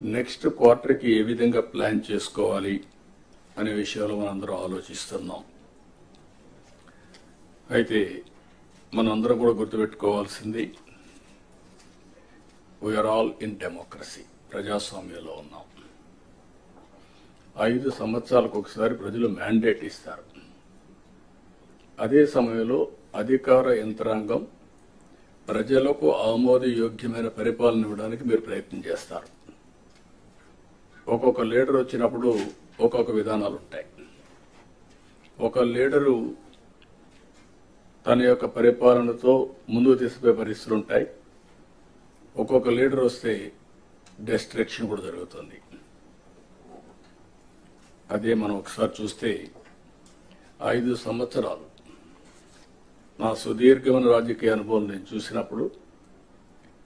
Next క్వార్టర్కి ఏ విధంగా plan చేసుకోవాలి అనే విషయాలు మనందరం ఆలోచిస్తున్నాం. అయితే మనందరం కూడా గుర్తుపెట్టుకోవాల్సింది వీఆర్ ఆల్ ఇన్ డెమోక్రసీ, ప్రజాస్వామ్యంలో ఉన్నాం. 5 సంవత్సరాలకు ఒకసారి ప్రజలు మ్యాండేట్ ఇస్తారు. అదే సమయంలో అధికార యంత్రాంగం ప్రజలకు ఆమోదయోగ్యమైన పరిపాలన ఇవ్వడానికి మీరు ప్రయత్నం చేస్తారు. ఒక్కొక్క లీడర్ వచ్చినప్పుడు ఒక్కొక్క విధానాలు ఉంటాయి. ఒక లీడరు తన యొక్క పరిపాలనతో ముందుకు తీసుకుపోయే పరిస్థితులు ఉంటాయి. ఒక్కొక్క లీడర్ వస్తే డిస్ట్రక్షన్ కూడా జరుగుతుంది. అదే మనం ఒకసారి చూస్తే 5 సంవత్సరాలు నా సుదీర్ఘమైన రాజకీయ అనుభవం నేను చూసినప్పుడు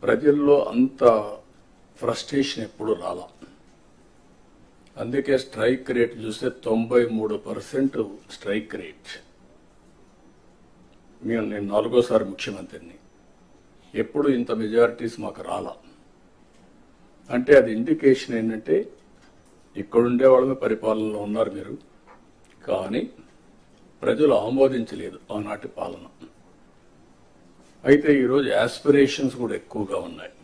ప్రజల్లో అంత ఫ్రస్ట్రేషన్ ఎప్పుడు రాలా. అందుకే స్ట్రైక్ రేట్ చూస్తే 93% స్ట్రైక్ రేట్. నేను 4వ ముఖ్యమంత్రిని, ఎప్పుడు ఇంత మెజారిటీస్ మాకు రాలా. అంటే అది ఇండికేషన్ ఏంటంటే ఇక్కడుండే వాళ్ళమే పరిపాలనలో ఉన్నారు మీరు, కానీ ప్రజలు ఆమోదించలేదు ఆనాటి పాలన. అయితే ఈరోజు యాస్పిరేషన్స్ కూడా ఎక్కువగా ఉన్నాయి.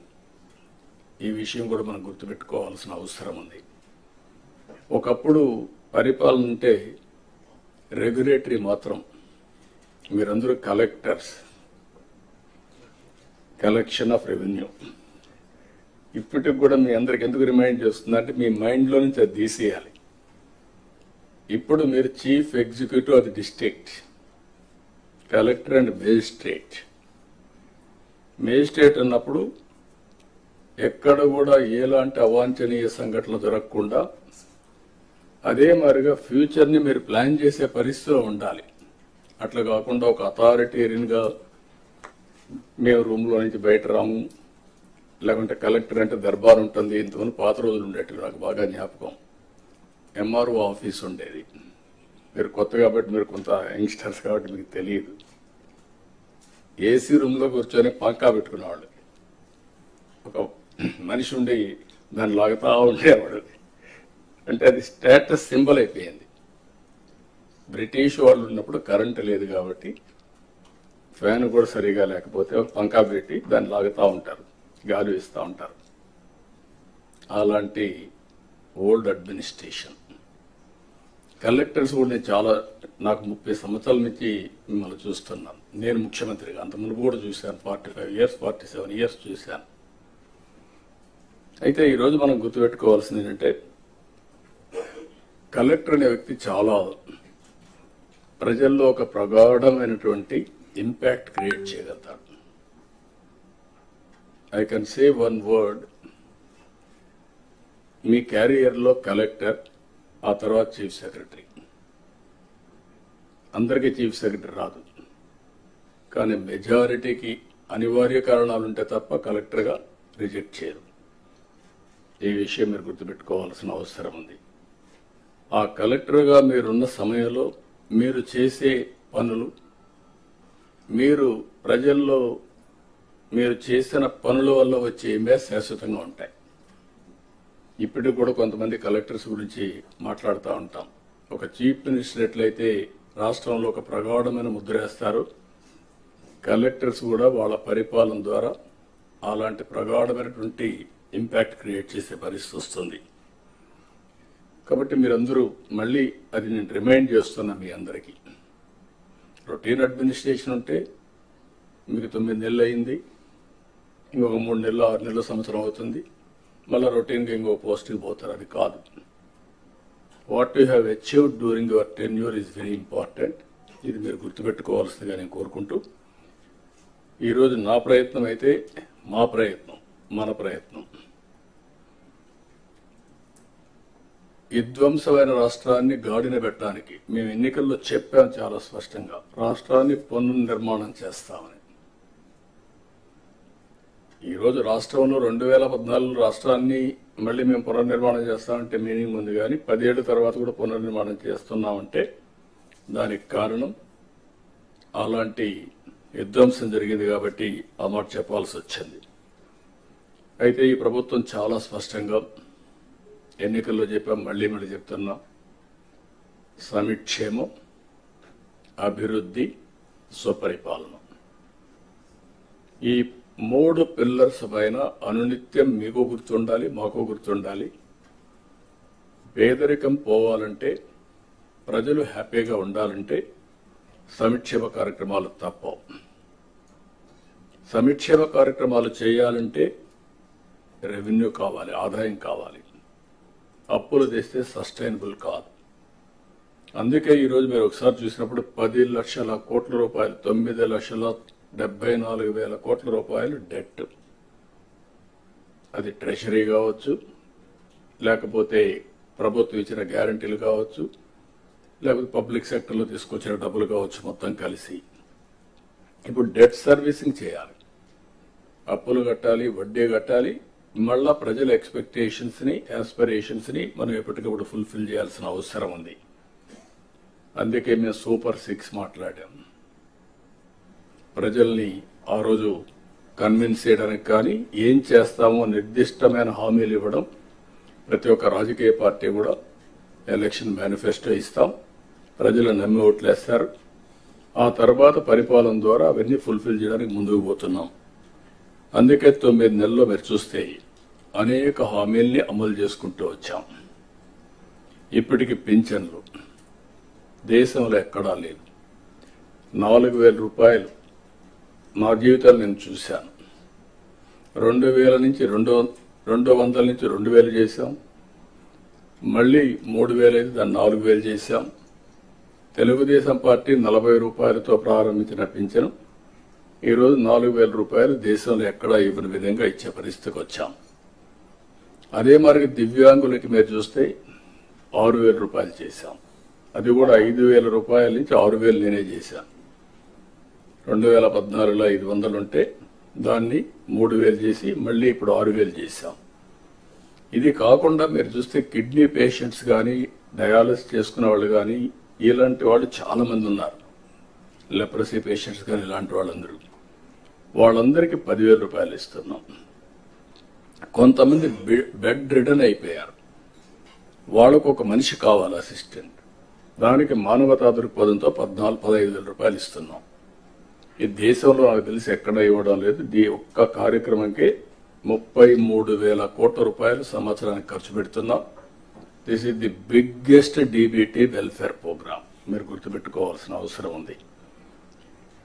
ఈ విషయం కూడా మనం గుర్తుపెట్టుకోవాల్సిన అవసరం ఉంది. ఒకప్పుడు పరిపాలన అంటే రెగ్యులేటరీ మాత్రం, మీరందరూ కలెక్టర్స్, కలెక్షన్ ఆఫ్ రెవెన్యూ. ఇప్పటికి కూడా మీ అందరికి ఎందుకు రిమైండ్ చేస్తుందంటే మీ మైండ్లో నుంచి అది తీసేయాలి. ఇప్పుడు మీరు chief executive of the district, collector and magistrate. Magistrate అన్నప్పుడు ఎక్కడ కూడా ఎలాంటి అవాంఛనీయ సంఘటనలు జరగకుండా అదే మాదిరిగా ఫ్యూచర్ని మీరు ప్లాన్ చేసే పరిస్థితిలో ఉండాలి. అట్లా కాకుండా ఒక అథారిటేరియన్గా మేము రూమ్లో నుంచి బయట రాము, లేకుంటే కలెక్టర్ అంటే దర్బార్ ఉంటుంది. ఇంతకుముందు పాత రోజులు ఉండేటివి నాకు బాగా జ్ఞాపకం. ఎంఆర్ఓ ఆఫీస్ ఉండేది. మీరు కొత్త కాబట్టి, మీరు కొంత యంగ్స్టర్స్ కాబట్టి మీకు తెలియదు. ఏసీ రూమ్లో కూర్చొని పంకా పెట్టుకునేవాళ్ళు. ఒక మనిషి ఉండి దాన్ని లాగుతా ఉండేవాడు. అంటే అది స్టేటస్ సింబల్ అయిపోయింది. బ్రిటిష్ వాళ్ళు ఉన్నప్పుడు కరెంటు లేదు కాబట్టి ఫ్యాన్ కూడా సరిగా లేకపోతే ఒక పంకా పెట్టి దాన్ని లాగుతూ ఉంటారు, గాలి ఇస్తూ ఉంటారు. అలాంటి ఓల్డ్ అడ్మినిస్ట్రేషన్. కలెక్టర్స్ కూడా నేను నాకు 30 సంవత్సరాల నుంచి మిమ్మల్ని చూస్తున్నాను. నేను ముఖ్యమంత్రిగా అంత ముందు కూడా చూశాను. 45 years 47 years చూశాను. అయితే ఈరోజు మనం గుర్తుపెట్టుకోవాల్సింది ఏంటంటే కలెక్టర్ అనే వ్యక్తి చాలా ప్రజల్లో ఒక ప్రగాఢమైనటువంటి ఇంపాక్ట్ క్రియేట్ చేయగలుగుతాడు. I can say one word, మీ క్యారియర్లో కలెక్టర్, ఆ తర్వాత చీఫ్ సెక్రటరీ. అందరికీ చీఫ్ సెక్రటరీ రాదు, కానీ మెజారిటీకి అనివార్య కారణాలుంటే తప్ప కలెక్టర్గా రిజెక్ట్ చేయరు. ఈ విషయం మీరు గుర్తుపెట్టుకోవాల్సిన అవసరం ఉంది. ఆ కలెక్టర్గా మీరున్న సమయంలో మీరు చేసే పనులు, మీరు ప్రజల్లో మీరు చేసిన పనుల వల్ల వచ్చే ఇంపాక్ట్ శాశ్వతంగా ఉంటాయి. ఇప్పటికి కూడా కొంతమంది కలెక్టర్స్ గురించి మాట్లాడుతూ ఉంటాం. ఒక చీఫ్ మినిస్టర్ ఎట్లయితే రాష్ట్రంలో ఒక ప్రగాఢమైన ముద్ర వేస్తారు, కలెక్టర్స్ కూడా వాళ్ళ పరిపాలన ద్వారా అలాంటి ప్రగాఢమైనటువంటి ఇంపాక్ట్ క్రియేట్ చేసే పరిస్థితి వస్తుంది. కాబట్టి మీరందరూ మళ్ళీ అది నేను రిమైండ్ చేస్తున్నా మీ అందరికీ. రొటీన్ అడ్మినిస్ట్రేషన్ ఉంటే మీకు 9 నెలలు అయింది, ఇంకొక 3 నెలలు 6 నెలలు సంవత్సరం అవుతుంది, మళ్ళీ రొటీన్గా ఇంకో పోస్ట్కి పోతారు. అది కాదు. What you have achieved during your tenure is very important. ఇది మీరు గుర్తుపెట్టుకోవాల్సిందిగా నేను కోరుకుంటూ, ఈరోజు నా ప్రయత్నం అయితే మా ప్రయత్నం, మన ప్రయత్నం విధ్వంసమైన రాష్ట్రాన్ని గాడిన పెట్టడానికి మేము ఎన్నికల్లో చెప్పాం చాలా స్పష్టంగా, రాష్ట్రాన్ని పునర్నిర్మాణం చేస్తామని. ఈరోజు రాష్ట్రంలో 2014 రాష్ట్రాన్ని మళ్ళీ మేము పునర్నిర్మాణం చేస్తామంటే మీనింగ్ ఉంది, కానీ 10 ఏళ్ల తర్వాత కూడా పునర్నిర్మాణం చేస్తున్నామంటే దానికి కారణం అలాంటి విధ్వంసం జరిగింది కాబట్టి ఆ మాట చెప్పాల్సి వచ్చింది. అయితే ఈ ప్రభుత్వం చాలా స్పష్టంగా ఎన్నికల్లో చెప్పాం, మళ్ళీ చెప్తున్నా, సమిక్షేమం, అభివృద్ధి, సుపరిపాలన. ఈ 3 పిల్లర్స్ పైన అనునిత్యం మీకు గుర్తుండాలి, మాకు గుర్తుండాలి. పేదరికం పోవాలంటే, ప్రజలు హ్యాపీగా ఉండాలంటే సంక్షేమ కార్యక్రమాలు తప్పవు. సంక్షేమ కార్యక్రమాలు చేయాలంటే రెవెన్యూ కావాలి, ఆదాయం కావాలి. అప్పులు తెస్తే సస్టైనబుల్ కాదు. అందుకే ఈరోజు మీరు ఒకసారి చూసినప్పుడు 10 లక్షల కోట్ల రూపాయలు, 9,74,000 కోట్ల రూపాయలు డెట్. అది ట్రెషరీ కావచ్చు, లేకపోతే ప్రభుత్వం ఇచ్చిన గ్యారంటీలు కావచ్చు, లేకపోతే పబ్లిక్ సెక్టర్లో తీసుకొచ్చిన డబ్బులు కావచ్చు, మొత్తం కలిసి ఇప్పుడు డెట్ సర్వీసింగ్ చేయాలి. అప్పులు కట్టాలి, వడ్డీ కట్టాలి. మళ్ళా ప్రజల ఎక్స్పెక్టేషన్స్ ని, ఆస్పిరేషన్స్ ని మనం ఎప్పటికప్పుడు ఫుల్ఫిల్ చేయాల్సిన అవసరం ఉంది. అందుకే మేము సూపర్ 6 మాట్లాడాం. ప్రజల్ని ఆ రోజు కన్విన్స్ చేయడానికి కానీ, ఏం చేస్తామో నిర్దిష్టమైన హామీలు ఇవ్వడం. ప్రతి ఒక్క రాజకీయ పార్టీ కూడా ఎలక్షన్ మేనిఫెస్టో ఇస్తాం, ప్రజలు నమ్మి ఓట్లేస్తారు. ఆ తర్వాత పరిపాలన ద్వారా అవన్నీ ఫుల్ఫిల్ చేయడానికి ముందుకు పోతున్నాం. అందుకే 9 నెలల్లో మీరు చూస్తే అనేక హామీల్ని అమలు చేసుకుంటూ వచ్చాం. ఇప్పటికి పింఛన్లు దేశంలో ఎక్కడా లేదు. 4,000 రూపాయలు నా జీవితాలు నేను చూశాను. 2,000 నుంచి 200 నుంచి 2,000 చేశాం. మళ్ళీ 3,000 అయితే దాన్ని 4,000 చేశాం. తెలుగుదేశం పార్టీ 40 రూపాయలతో ప్రారంభించిన పింఛను ఈరోజు 4,000 రూపాయలు దేశంలో ఎక్కడా ఇవ్వని విధంగా ఇచ్చే పరిస్థితికి వచ్చాం. అదే మరి దివ్యాంగులకి మీరు చూస్తే 6,000 రూపాయలు చేశాం. అది కూడా 5,000 రూపాయల నుంచి 6,000 నేనే చేశాను. 2014లో 500 ఉంటే దాన్ని 3,000 చేసి మళ్ళీ ఇప్పుడు 6,000 చేశాం. ఇది కాకుండా మీరు చూస్తే కిడ్నీ పేషెంట్స్ కానీ, డయాలసిస్ చేసుకునే వాళ్ళు కానీ, ఇలాంటి వాళ్ళు చాలా మంది ఉన్నారు. లెప్రసీ పేషెంట్స్ కానీ ఇలాంటి వాళ్ళందరికీ 10,000 రూపాయలు ఇస్తున్నాం. కొంతమంది బెడ్ రిడన్ అయిపోయారు, వాళ్ళకు ఒక మనిషి కావాలి, అసిస్టెంట్. దానికి మానవతా దృక్పథంతో 14-15,000 రూపాయలు ఇస్తున్నాం. ఈ దేశంలో నాకు తెలిసి ఎక్కడ ఇవ్వడం లేదు. ఈ ఒక్క కార్యక్రమంకే 33,000 కోట్ల రూపాయలు సంవత్సరానికి ఖర్చు పెడుతున్నాం. This is the biggest DBT welfare programme. మీరు గుర్తుపెట్టుకోవాల్సిన అవసరం ఉంది.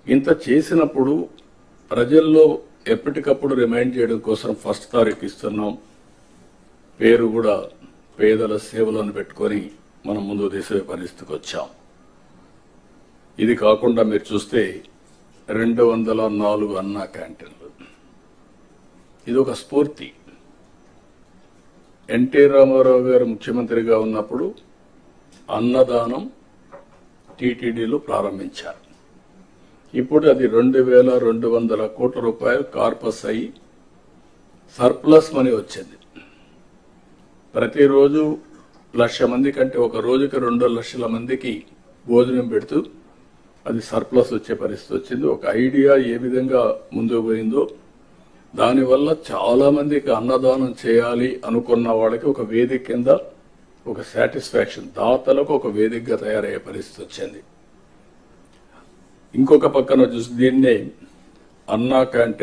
ఇంత చేసినప్పుడు ప్రజల్లో ఎప్పటికప్పుడు రిమైండ్ చేయడం కోసం 1st తారీఖు ఇస్తున్నాం. పేరు కూడా పేదల సేవలను పెట్టుకొని మనం ముందు తీసే పరిస్థితికి వచ్చాం. ఇది కాకుండా మీరు చూస్తే 204 అన్నా క్యాంటీన్లు. ఇది ఒక స్ఫూర్తి. ఎన్టీ రామారావు గారు ముఖ్యమంత్రిగా ఉన్నప్పుడు అన్నదానం టీటీడీలో ప్రారంభించారు. ఇప్పుడు అది 2,200 కోట్ల రూపాయలు కార్పస్ అయ్యి సర్ప్లస్ మనీ వచ్చింది. ప్రతిరోజు 1,00,000 మంది కంటే ఒక రోజుకి 2 లక్షల మందికి భోజనం పెడుతూ అది సర్ప్లస్ వచ్చే పరిస్థితి వచ్చింది. ఒక ఐడియా ఏ విధంగా ముందుకు పోయిందో, దానివల్ల చాలా మందికి అన్నదానం చేయాలి అనుకున్న వాళ్ళకి ఒక వేదిక కింద ఒక సాటిస్ఫాక్షన్, దాతలకు ఒక వేదికగా తయారయ్యే పరిస్థితి వచ్చింది. ఇంకొక పక్కన చూసి దీన్నే అన్నా క్యాంటీన్